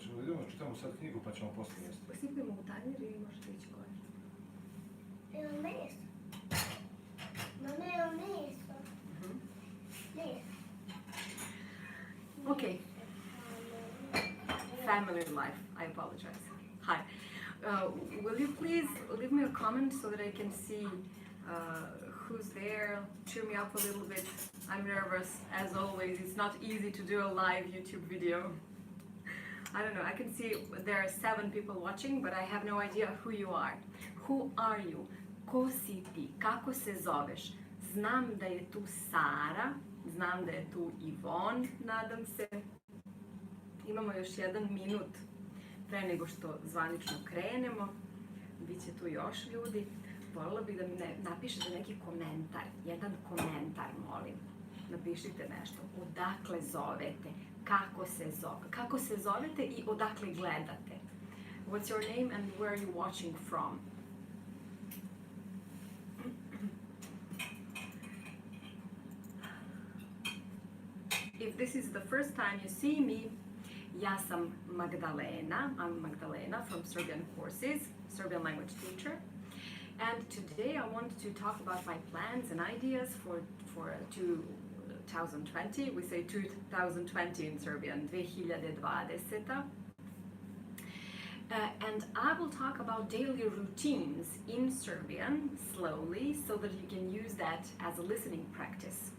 Hoćemo da idemo, čitamo sad knjigu pa ćemo posle jesti. Posipujemo u tanjir i možete ići gore. Evo meso. Mama, evo meso. Meso. Okay. Family life. I apologize. Hi. Will you please leave me a comment so that I can see who's there? Cheer me up a little bit. I'm nervous, as always. It's not easy to do a live YouTube video. I don't know. I can see there are 7 people watching, but I have no idea who you are. Who are you? Ko si ti? Kako se zoveš? Znam da je tu Sara. Znam da je tu Ivon, nadam se. Imamo još 1 minut pre nego što zvanično krenemo. Biće tu još ljudi. Voljela bih da mi napišete neki komentar. Jedan komentar, molim. Napišite nešto. Odakle zovete? Kako se zovete i odakle gledate? What's your name and where are you watching from? If this is the first time you see me, ja sam Magdalena. I'm Magdalena from Serbian Courses, Serbian language teacher. And today I want to talk about my plans and ideas for 2020. We say 2020 in Serbian, 2020. And I will talk about daily routines in Serbian slowly so that you can use that as a listening practice.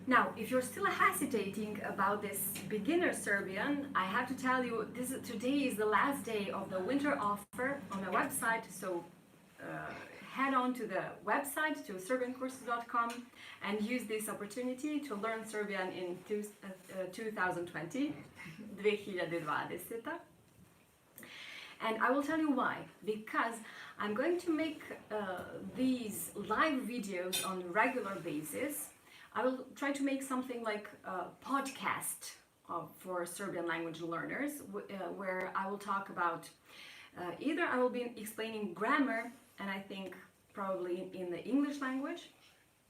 Now, if you're still hesitating about this beginner Serbian, I have to tell you today is the last day of the winter offer on my website, so head on to the website, to serbiancourses.com, and use this opportunity to learn Serbian in 2020. And I will tell you why. Because I'm going to make these live videos on a regular basis. I will try to make something like a podcast for Serbian language learners, where I will talk about either I will be explaining grammar, and I think probably in the English language,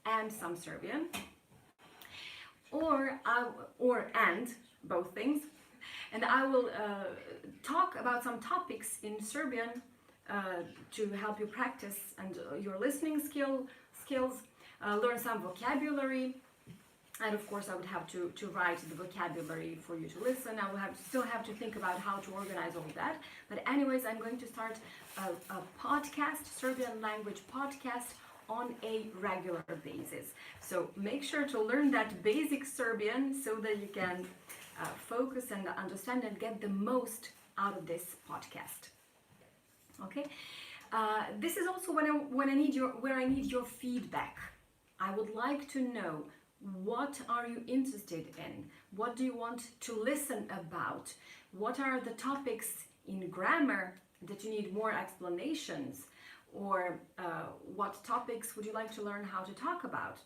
and some Serbian, or both things, and I will talk about some topics in Serbian to help you practice and your listening skills. Learn some vocabulary, and of course I would have to write the vocabulary for you to listen. I will still have to think about how to organize all that. But anyways, I'm going to start a podcast, Serbian language podcast, on a regular basis. So make sure to learn that basic Serbian so that you can focus and understand and get the most out of this podcast. Okay. This is also where I need your feedback. I would like to know, what are you interested in? What do you want to listen about? What are the topics in grammar that you need more explanations? Or what topics would you like to learn how to talk about?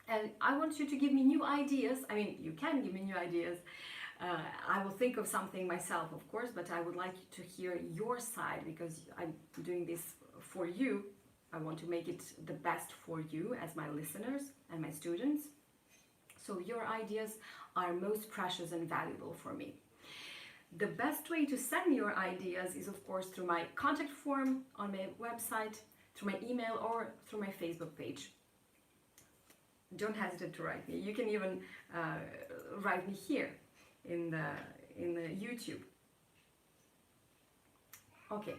And I want you to give me new ideas. I mean, you can give me new ideas. I will think of something myself, of course, but I would like to hear your side, because I'm doing this for you. I want to make it the best for you as my listeners and my students. So your ideas are most precious and valuable for me. The best way to send me your ideas is, of course, through my contact form on my website, through my email, or through my Facebook page. Don't hesitate to write me. You can even write me here in the YouTube. Okay.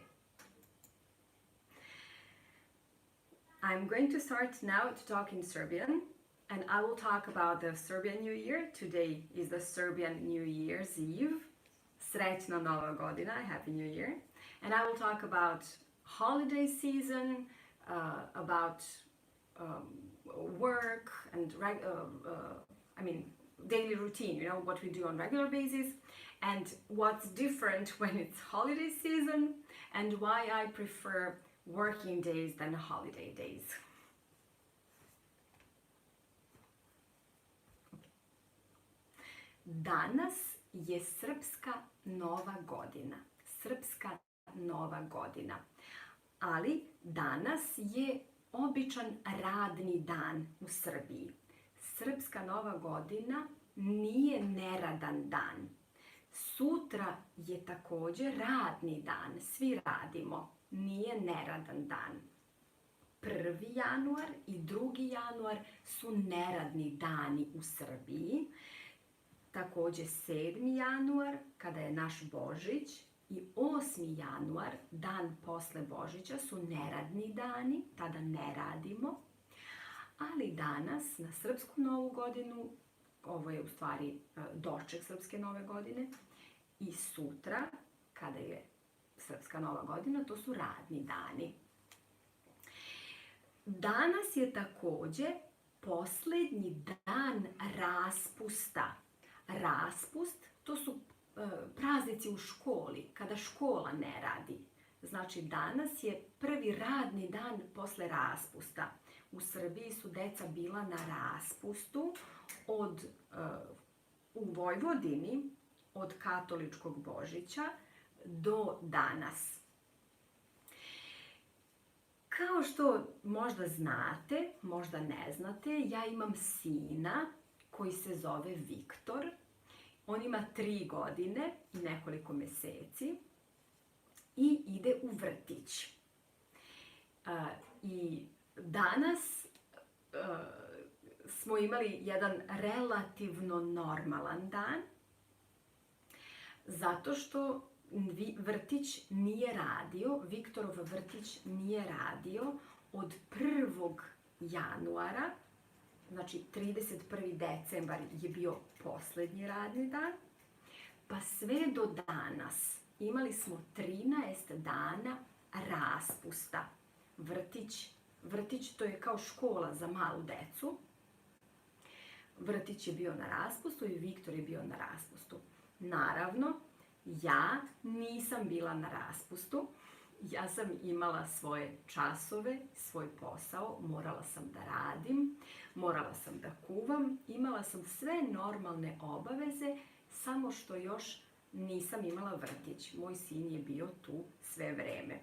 I'm going to start now to talk in Serbian, and I will talk about the Serbian New Year. Today is the Serbian New Year's Eve. Srećna Nova Godina, Happy New Year. And I will talk about holiday season, about work and daily routine, you know, what we do on regular basis, and what's different when it's holiday season, and why I prefer working days than holiday days. Danas je Srpska Nova Godina. Srpska Nova Godina. Ali danas je običan radni dan u Srbiji. Srpska Nova Godina nije neradan dan. Sutra je također radni dan, svi radimo, nije neradan dan. 1. januar i 2. januar su neradni dani u Srbiji. Također 7. januar, kada je naš Božić, i 8. januar, dan posle Božića, su neradni dani, tada ne radimo. Ali danas, na Srpsku novu godinu, ovo je u stvari doček Srpske nove godine, i sutra, kada je Srpska nova godina, to su radni dani. Danas je također posljednji dan raspusta. Raspust, to su praznici u školi, kada škola ne radi. Znači, danas je prvi radni dan posle raspusta. U Srbiji su deca bila na raspustu u Vojvodini od katoličkog Božića do danas. Kao što možda znate, možda ne znate, ja imam sina koji se zove Viktor. On ima 3 godine i nekoliko mjeseci i ide u vrtić. I danas smo imali jedan relativno normalan dan, zato što vrtić nije radio, Viktorov vrtić nije radio od 1. januara, znači 31. decembar je bio posljednji radni dan, pa sve do danas imali smo 13 dana raspusta. Vrtić to je kao škola za malu decu. Vrtić je bio na raspustu i Viktor je bio na raspustu. Naravno, ja nisam bila na raspustu. Ja sam imala svoje časove, svoj posao, morala sam da radim, morala sam da kuvam, imala sam sve normalne obaveze, samo što još nisam imala vrtić. Moj sin je bio tu sve vreme.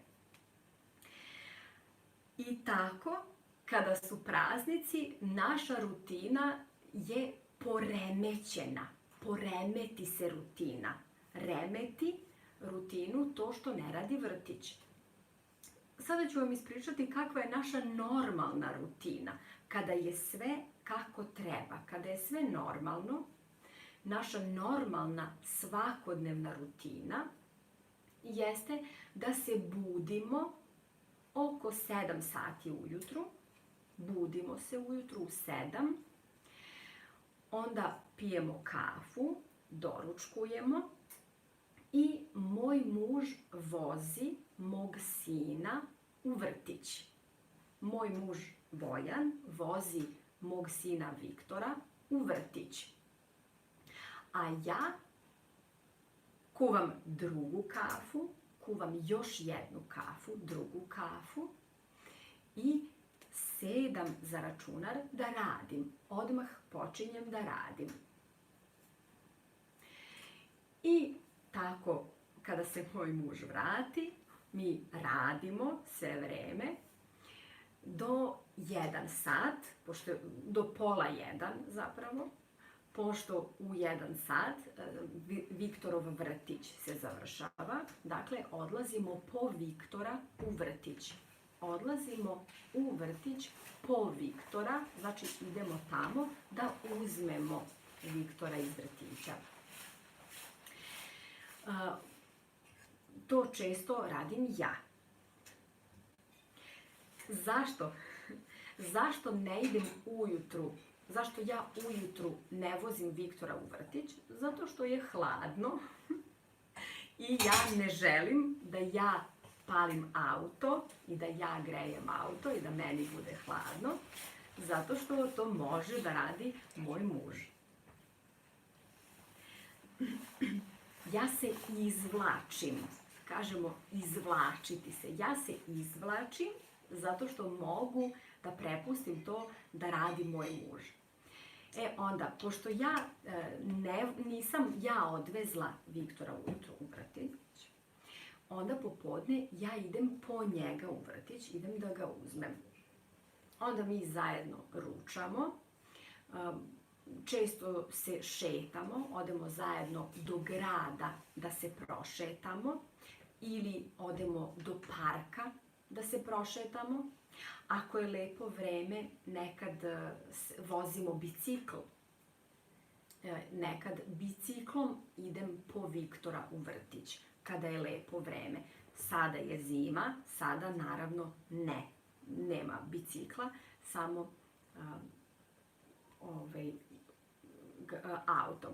I tako, kada su praznici, naša rutina je poremećena. Poremeti se rutina. Remeti rutinu to što ne radi vrtić. Sada ću vam ispričati kakva je naša normalna rutina. Kada je sve kako treba, kada je sve normalno, naša normalna svakodnevna rutina jeste da se budimo oko 7 sati ujutru. Budimo se ujutru u 7. Onda pijemo kafu, doručkujemo i moj muž vozi mog sina u vrtić. Moj muž Bojan vozi mog sina Viktora u vrtić. A ja kuvam drugu kafu, kuvam još jednu kafu, drugu kafu i sedam za računar da radim. Odmah počinjem da radim. I tako, kada se moj muž vrati, mi radimo sve vreme do 1 sat, do pola 1 zapravo, pošto u 1 sat Viktorov vrtić se završava. Dakle, odlazimo po Viktora u vrtić. Odlazimo u vrtić po Viktora, znači idemo tamo da uzmemo Viktora iz vrtića. To često radim ja. Zašto? Zašto ne idem ujutru? Zašto ja ujutru ne vozim Viktora u vrtić? Zato što je hladno i ja ne želim da ja palim auto i da ja grejem auto i da meni bude hladno, zato što to može da radi moj muž. Ja se izvlačim. Kažemo izvlačiti se. Ja se izvlačim zato što mogu da prepustim to da radi moj muž. Onda, pošto ja nisam ja odvezla Viktora ujutro u vrtić, onda popodne ja idem po njega u vrtić, idem da ga uzmem. Onda mi zajedno ručamo, često se šetamo, odemo zajedno do grada da se prošetamo ili odemo do parka da se prošetamo. Ako je lepo vreme, nekad vozimo bicikl. Nekad biciklom idem po Viktora u vrtić kada je lepo vreme. Sada je zima, sada naravno nema bicikla, samo autom.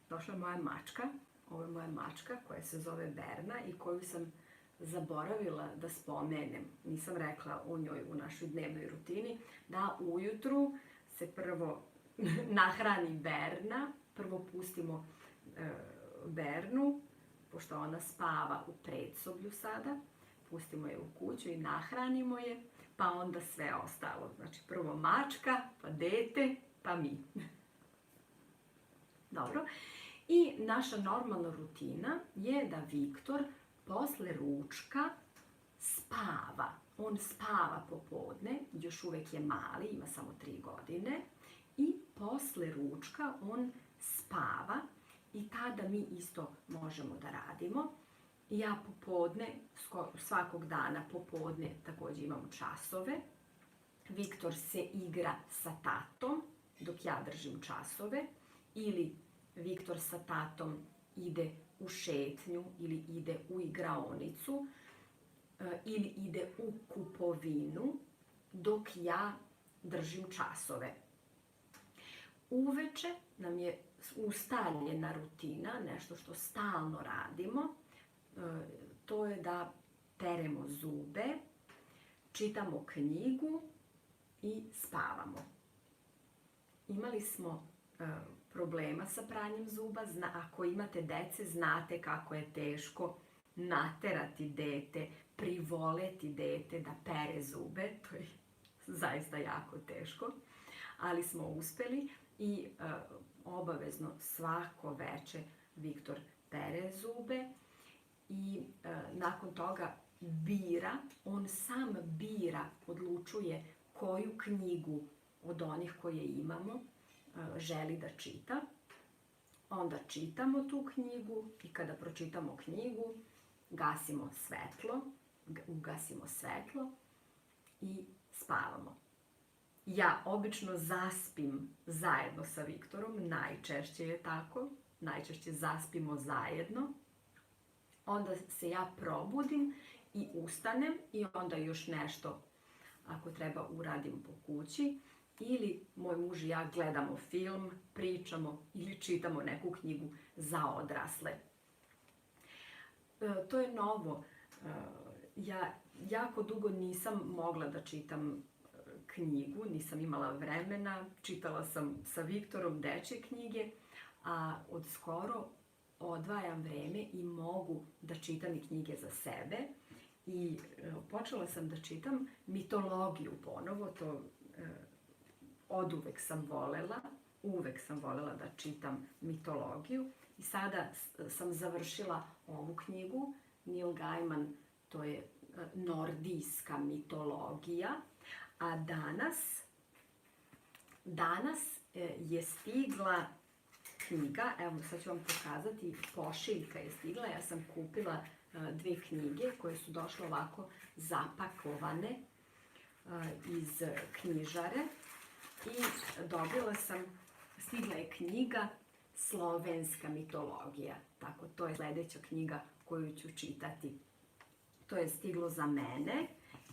Došla je moja mačka, ovo je moja mačka koja se zove Berna i koju sam zaboravila da spomenem. Nisam rekla o njoj u našoj dnevnoj rutini, da ujutru se prvo nahrani Berna, prvo pustimo Bernu, pošto ona spava u predsoblju sada, pustimo je u kuću i nahranimo je, pa onda sve ostalo. Znači prvo mačka, pa dete, pa mi. Dobro. I naša normalna rutina je da Viktor posle ručka spava. On spava popodne, još uvek je mali, ima samo 3 godine. I posle ručka on spava i tada mi isto možemo da radimo. Ja popodne, svakog dana popodne takođe imam časove. Viktor se igra sa tatom dok ja držim časove ili Viktor sa tatom ide u šetnju ili ide u igraonicu ili ide u kupovinu dok ja držim časove. Uveče nam je ustaljena rutina, nešto što stalno radimo, to je da peremo zube, čitamo knjigu i spavamo. Imali smo problema sa pranjem zuba. Ako imate dece, znate kako je teško naterati dete, privoleti dete da pere zube. To je zaista jako teško, ali smo uspeli i obavezno svako veče Viktor pere zube i nakon toga on sam bira, odlučuje koju knjigu od onih koje imamo želi da čita. Onda čitamo tu knjigu i kada pročitamo knjigu, ugasimo svetlo i spavamo. Ja obično zaspim zajedno sa Viktorom, najčešće je tako, najčešće zaspimo zajedno. Onda se ja probudim i ustanem i onda još nešto, ako treba, uradim po kući. Ili moj muž i ja gledamo film, pričamo ili čitamo neku knjigu za odrasle. To je novo. Ja jako dugo nisam mogla da čitam knjigu, nisam imala vremena, čitala sam sa Viktorom dečje knjige, a od skoro odvajam vreme i mogu da čitam i knjige za sebe. I počela sam da čitam mitologiju ponovo, to oduvek sam volela, uvek sam volela da čitam mitologiju i sada sam završila ovu knjigu, Neil Gaiman, to je nordijska mitologija, a danas je stigla knjiga, evo sad ću vam pokazati, pošiljka je stigla, ja sam kupila 2 knjige koje su došle ovako zapakovane iz knjižare i stigla je knjiga Slovenska mitologija, tako to je sledeća knjiga koju ću čitati. To je stiglo za mene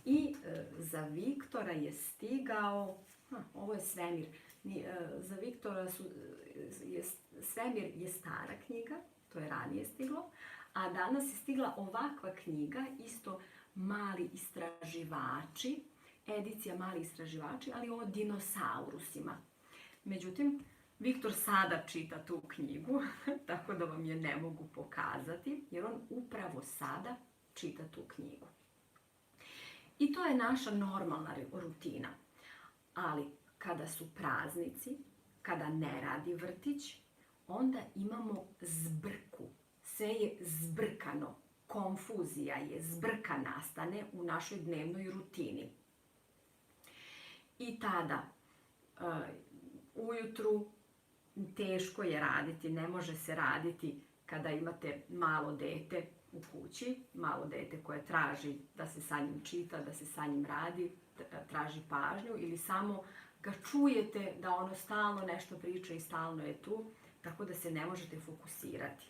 i za Viktora je stigao, ovo je Svemir, za Viktora Svemir je stara knjiga, to je ranije stiglo, a danas je stigla ovakva knjiga, isto Mali istraživači, edicija Mali istraživači, ali o dinosaurusima. Međutim, Viktor sada čita tu knjigu, tako da vam je ne mogu pokazati, jer on upravo sada čita tu knjigu. I to je naša normalna rutina. Ali kada su praznici, kada ne radi vrtić, onda imamo zbrku. Sve je zbrkano, konfuzija je, zbrka nastane u našoj dnevnoj rutini. I tada ujutru teško je raditi, ne može se raditi kada imate malo dete u kući, malo dete koje traži da se sa njim čita, da se sa njim radi, traži pažnju ili samo ga čujete da ono stalno nešto priča i stalno je tu, tako da se ne možete fokusirati.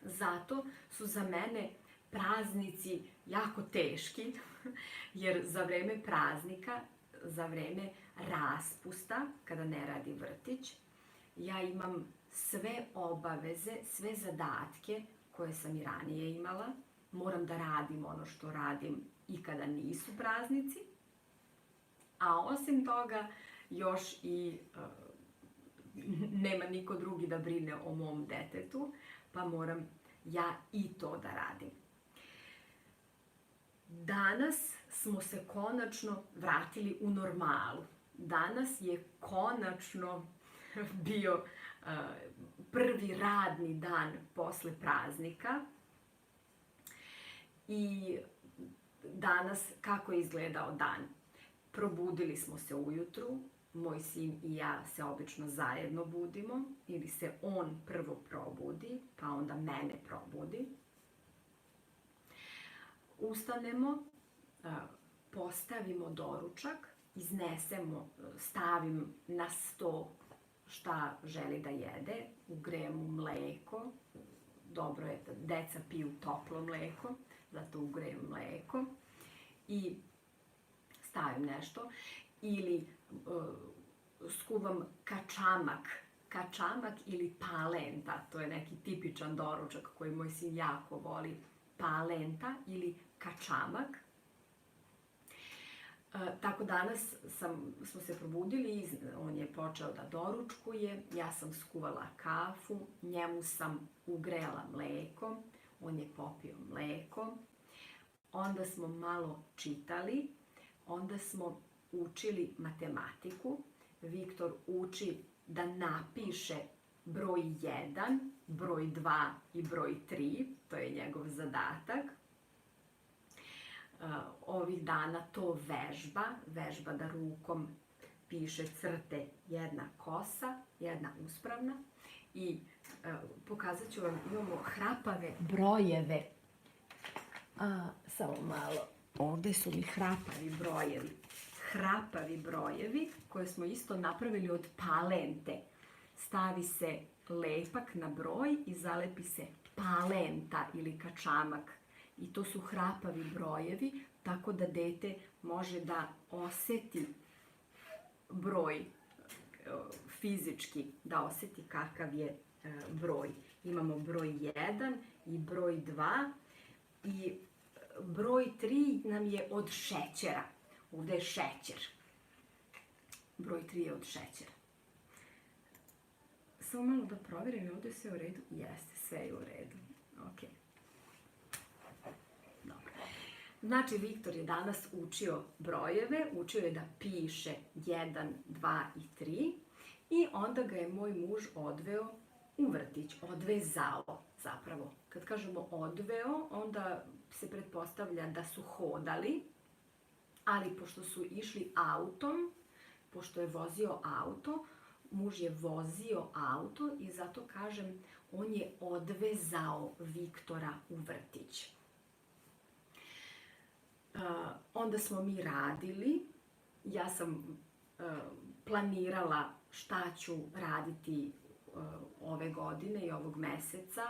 Zato su za mene praznici jako teški, jer za vreme praznika, za vreme raspusta, kada ne radi vrtić, ja imam sve obaveze, sve zadatke koje sam i ranije imala. Moram da radim ono što radim i kada nisu praznici. A osim toga, još i nema niko drugi da brine o mom detetu, pa moram ja i to da radim. Danas smo se konačno vratili u normalu. Danas je konačno bio prvi radni dan posle praznika. I danas kako je izgledao dan? Probudili smo se ujutru, moj sin i ja se obično zajedno budimo, ili se on prvo probudi, pa onda mene probudi. Ustanemo, postavimo doručak, iznesemo, stavim na sto šta želi da jede, ugrejemo mleko, dobro je da deca piju toplo mleko, zato ugrejem mleko i stavim nešto, ili skuvam kačamak ili palenta, to je neki tipičan doručak koji moj sin jako voli, palenta ili kačamak. Tako danas smo se probudili, on je počeo da doručkuje, ja sam skuvala kafu, njemu sam ugrela mleko, on je popio mleko, onda smo malo čitali, onda smo učili matematiku. Viktor uči da napiše broj 1, broj 2 i broj 3, to je njegov zadatak. Ovih dana to vežba da rukom piše crte, jedna kosa, jedna uspravna. I pokazat ću vam, imamo hrapave brojeve. Samo malo, ovde su mi hrapavi brojevi koje smo isto napravili od palente. Stavi se lepak na broj i zalepi se palenta ili kačamak. I to su hrapavi brojevi, tako da dete može da oseti broj fizički, da oseti kakav je broj. Imamo broj 1 i broj 2 i broj 3 nam je od šećera. Ovde je šećer. Broj 3 je od šećera. Samo malo da provjerim, ovde je sve u redu? Jeste, sve je u redu. Ok. Dobro. Znači, Viktor je danas učio brojeve, učio je da piše 1, 2 i 3 i onda ga je moj muž odveo u vrtić, odvezao zapravo. Kad kažemo odveo, onda se pretpostavlja da su hodali, ali pošto su išli autom, pošto je vozio auto, muž je vozio auto i zato kažem, on je odvezao Viktora u vrtić. Onda smo mi radili, ja sam planirala šta ću raditi ove godine i ovog meseca,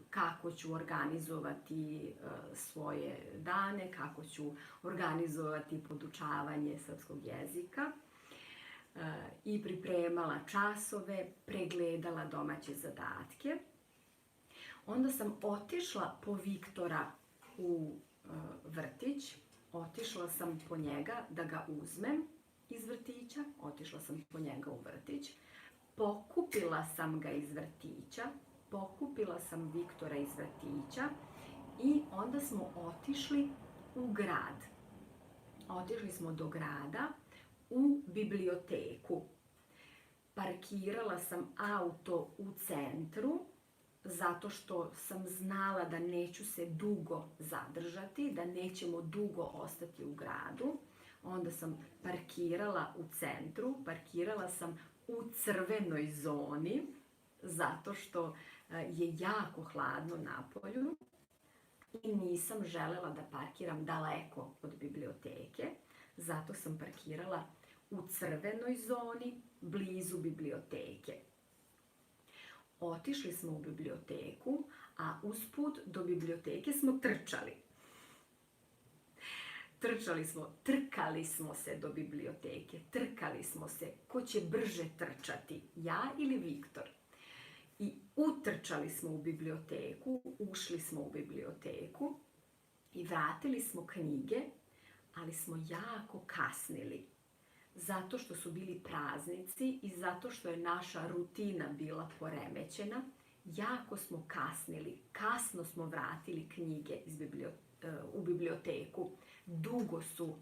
kako ću organizovati svoje dane, kako ću organizovati podučavanje srpskog jezika i pripremala časove, pregledala domaće zadatke. Onda sam otišla po Viktora u vrtić, otišla sam po njega da ga uzmem iz vrtića, otišla sam po njega u vrtić, pokupila sam ga iz vrtića, pokupila sam Viktora iz vrtića i onda smo otišli u grad. Otišli smo do grada u biblioteku. Parkirala sam auto u centru zato što sam znala da neću se dugo zadržati, da nećemo dugo ostati u gradu. Onda sam parkirala u centru, parkirala sam u crvenoj zoni, zato što je jako hladno na polju i nisam želela da parkiram daleko od biblioteke, zato sam parkirala u crvenoj zoni, blizu biblioteke. Otišli smo u biblioteku, a usput do biblioteke smo trčali. Trkali smo se do biblioteke, trkali smo se ko će brže trčati, ja ili Viktor. I utrčali smo u biblioteku, ušli smo u biblioteku i vratili smo knjige, ali smo jako kasnili. Zato što su bili praznici i zato što je naša rutina bila poremećena, jako smo kasnili. Kasno smo vratili knjige u biblioteku. Dugo su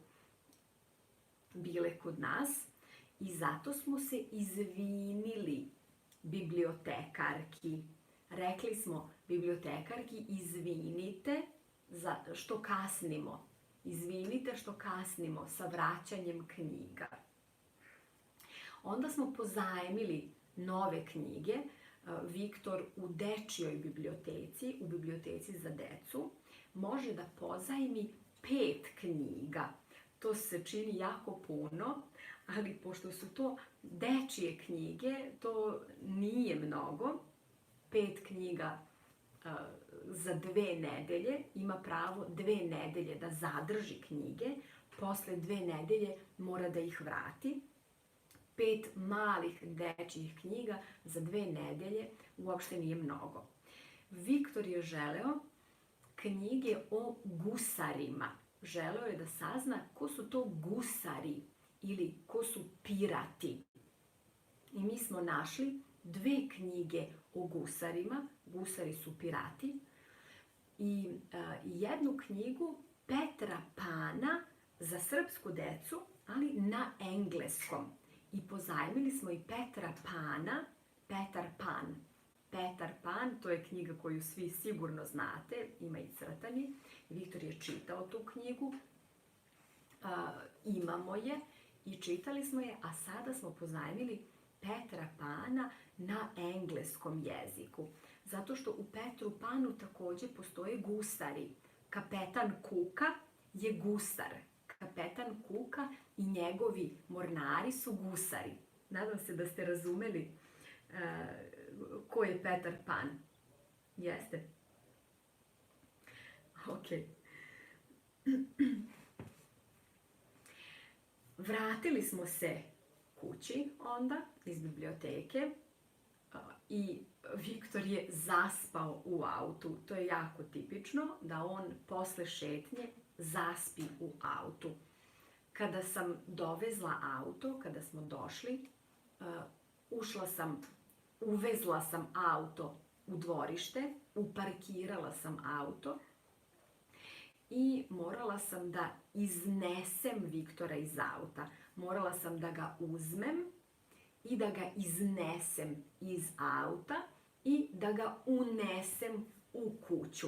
bile kod nas i zato smo se izvinili bibliotekarki. Rekli smo bibliotekarki, izvinite što kasnimo. Izvinite što kasnimo sa vraćanjem knjiga. Onda smo pozajmili nove knjige. Viktor u dečjoj biblioteci, u biblioteci za decu, može da pozajmi 5 knjiga. To se čini jako puno, ali pošto su to dečje knjige, to nije mnogo. 5 knjiga za 2 nedelje, ima pravo 2 nedelje da zadrži knjige, posle 2 nedelje mora da ih vrati. 5 malih dečjih knjiga za 2 nedelje uopšte nije mnogo. Viktor je želeo knjige o gusarima. Želeo je da sazna ko su to gusari ili ko su pirati. I mi smo našli 2 knjige o gusarima, gusari su pirati, i jednu knjigu Petra Pana za srpsku decu, ali na engleskom. I pozajmili smo i Petra Pana, Petar Pan. Petar Pan, to je knjiga koju svi sigurno znate, ima i crtani. Viktor je čitao tu knjigu, imamo je i čitali smo je, a sada smo pozajmili Petra Pana na engleskom jeziku. Zato što u Petru Panu takođe postoje gusari. Kapetan Kuka je gusar. Kapetan Kuka i njegovi mornari su gusari. Nadam se da ste razumeli ko je Petar Pan. Jeste? Ok. Vratili smo se kući onda iz biblioteke i Viktor je zaspao u autu. To je jako tipično da on posle šetnje zaspi u autu. Kada sam dovezla auto, kada smo došli, uvezla sam auto u dvorište, uparkirala sam auto i morala sam da iznesem Viktora iz auta. Morala sam da ga uzmem i da ga iznesem iz auta i da ga unesem u kuću.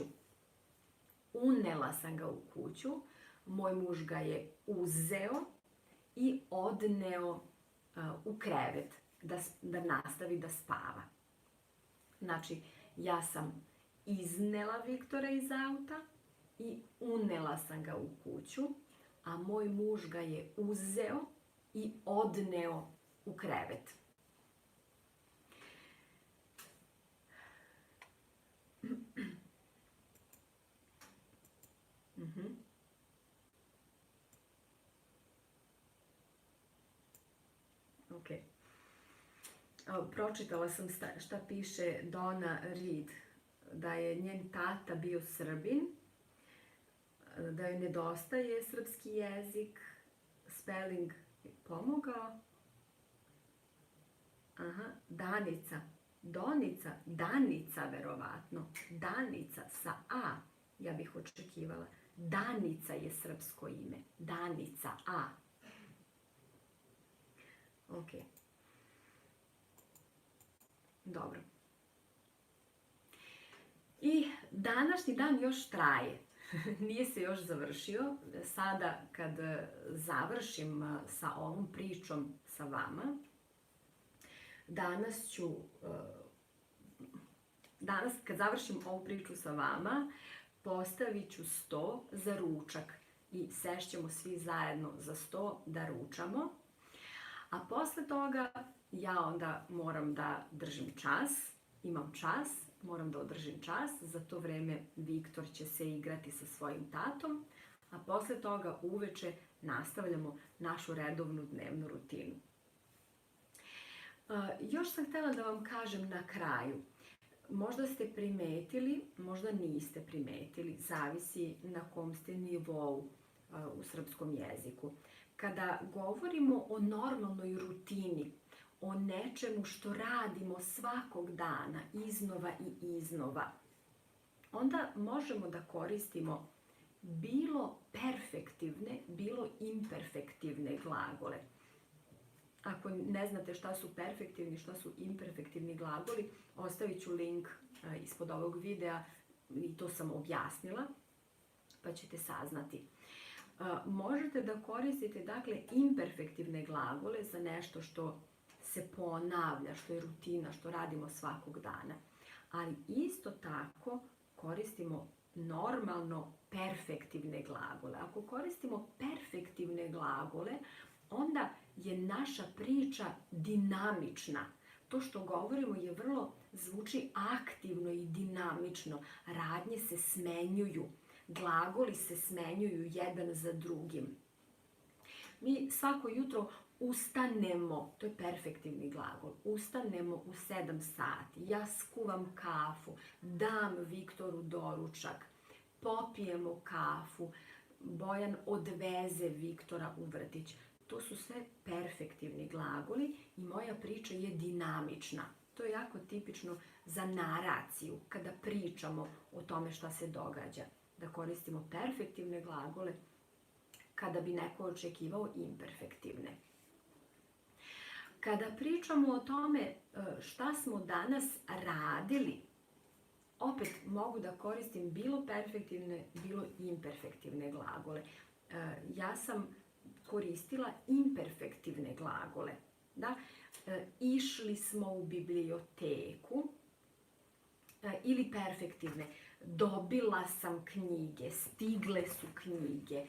Unela sam ga u kuću, moj muž ga je uzeo i odneo u krevet da nastavi da spava. Znači, ja sam iznela Viktora iz auta i unela sam ga u kuću, a moj muž ga je uzeo i odneo u krevet. Ok. Pročitala sam šta piše Donna Reed, da je njen tata bio Srbin, da joj nedostaje srpski jezik, spelling je pomogao. Aha, Danica, Donica, Danica verovatno, Danica sa A, ja bih očekivala. Danica je srpsko ime, Danica, A. Ok. Dobro. I današnji dan još traje. Nije se još završio. Sada kad završim sa ovom pričom sa vama, Danas kad završim ovu priču sa vama, postavit ću sto za ručak i sešćemo svi zajedno za sto da ručamo. A posle toga ja onda moram da držim čas, imam čas, moram da održim čas, za to vreme Viktor će se igrati sa svojim tatom, a posle toga uveče nastavljamo našu redovnu dnevnu rutinu. Još sam htjela da vam kažem na kraju, možda ste primetili, možda niste primetili, zavisi na kom ste nivou u srpskom jeziku. Kada govorimo o normalnoj rutini, o nečemu što radimo svakog dana, iznova i iznova, onda možemo da koristimo bilo perfektivne, bilo imperfektivne glagole. Ako ne znate šta su perfektivni, šta su imperfektivni glagoli, ostavit ću link ispod ovog videa i to sam objasnila, pa ćete saznati. Možete da koristite, dakle, imperfektivne glagole za nešto što se ponavlja, što je rutina, što radimo svakog dana. Ali isto tako koristimo normalno perfektivne glagole. Ako koristimo perfektivne glagole, onda je naša priča dinamična. To što govorimo je zvuči aktivno i dinamično. Radnje se smenjuju, glagoli se smenjuju jedan za drugim. Mi svako jutro ustanemo, to je perfektivni glagol, ustanemo u 7 sati, ja skuvam kafu, dam Viktoru doručak, popijemo kafu, Bojan odveze Viktora u vrtić. To su sve perfektivni glagoli i moja priča je dinamična. To je jako tipično za naraciju, kada pričamo o tome šta se događa. Da koristimo perfektivne glagole kada bi neko očekivao imperfektivne. Kada pričamo o tome šta smo danas radili, opet mogu da koristim bilo perfektivne, bilo imperfektivne glagole. Ja sam koristila imperfektivne glagole. Da? Išli smo u biblioteku, ili perfektivne. Dobila sam knjige, stigle su knjige,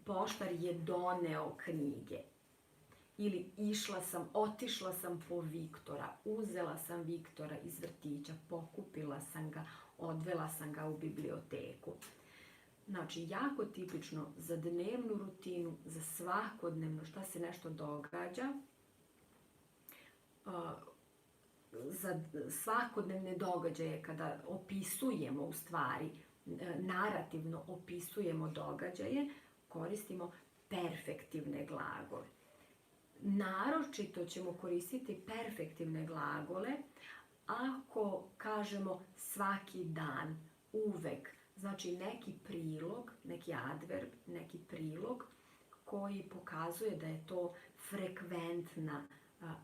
poštar je doneo knjige. Ili otišla sam po Viktora, uzela sam Viktora iz vrtića, pokupila sam ga, odvela sam ga u biblioteku. Znači, jako tipično za dnevnu rutinu, za svakodnevno šta se nešto događa, za svakodnevne događaje kada opisujemo, u stvari, narativno opisujemo događaje, koristimo perfektivne glagole. Naročito ćemo koristiti perfektivne glagole ako kažemo svaki dan, uvek. Znači neki prilog, neki adverb, neki prilog koji pokazuje da je to frekventna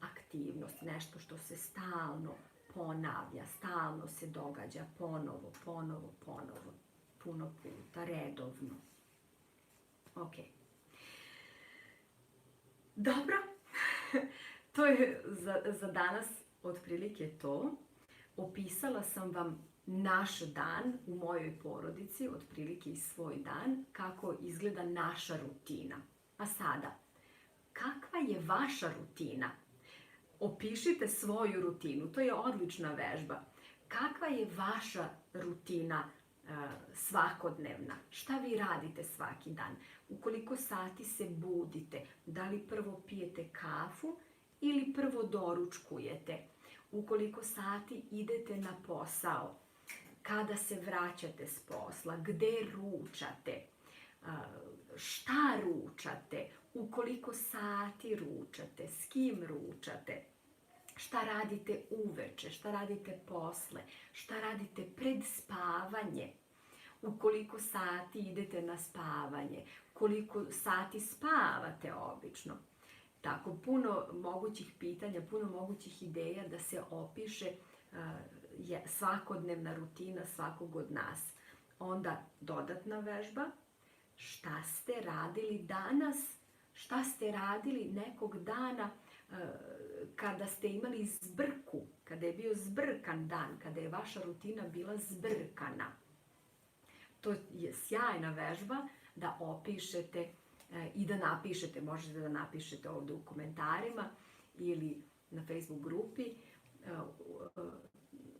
aktivnost, nešto što se stalno ponavlja, stalno se događa, ponovo, puno puta, redovno. Ok. Dobro, to je za danas otprilike to. Opisala sam vam naš dan u mojoj porodici, otprilike i svoj dan, kako izgleda naša rutina. A sada, kakva je vaša rutina? Opišite svoju rutinu, to je odlična vežba. Kakva je vaša rutina svakodnevna? Šta vi radite svaki dan? U koliko sati se budite? Da li prvo pijete kafu ili prvo doručkujete? U koliko sati idete na posao? Kada se vraćate s posla? Gde ručate? Šta ručate? U koliko sati ručate? S kim ručate? Šta radite uveče? Šta radite posle? Šta radite pred spavanje? U koliko sati idete na spavanje? Koliko sati spavate obično? Tako, puno mogućih pitanja, puno mogućih ideja da se opiše svakodnevna rutina svakog od nas. Onda dodatna vežba, šta ste radili danas, šta ste radili nekog dana kada ste imali zbrku, kada je bio zbrkan dan, kada je vaša rutina bila zbrkana. To je sjajna vežba da opišete i da napišete, možete da napišete ovdje u komentarima ili na Facebook grupi,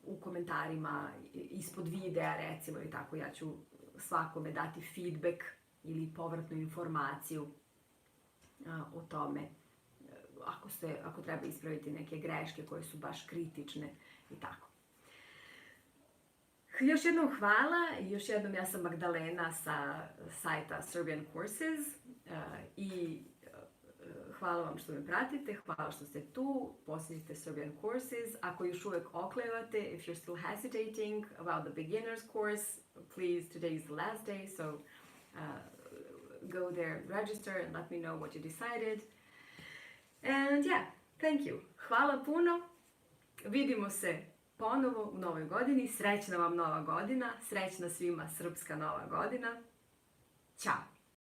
u komentarima ispod videa recimo i tako, ja ću svakome dati feedback ili povratnu informaciju o tome ako treba ispraviti neke greške koje su baš kritične i tako. Još jednom hvala, još jednom ja sam Magdalena sa sajta Serbian Courses i hvala vam što me pratite, hvala što ste tu, posjetite Serbian Courses. Ako još uvijek oklevate, if you're still hesitating about the beginner's course, please, today is the last day, so go there, register and let me know what you decided. And yeah, thank you. Hvala puno. Vidimo se ponovo u novoj godini. Srećna vam nova godina. Srećna svima srpska nova godina. Ćao.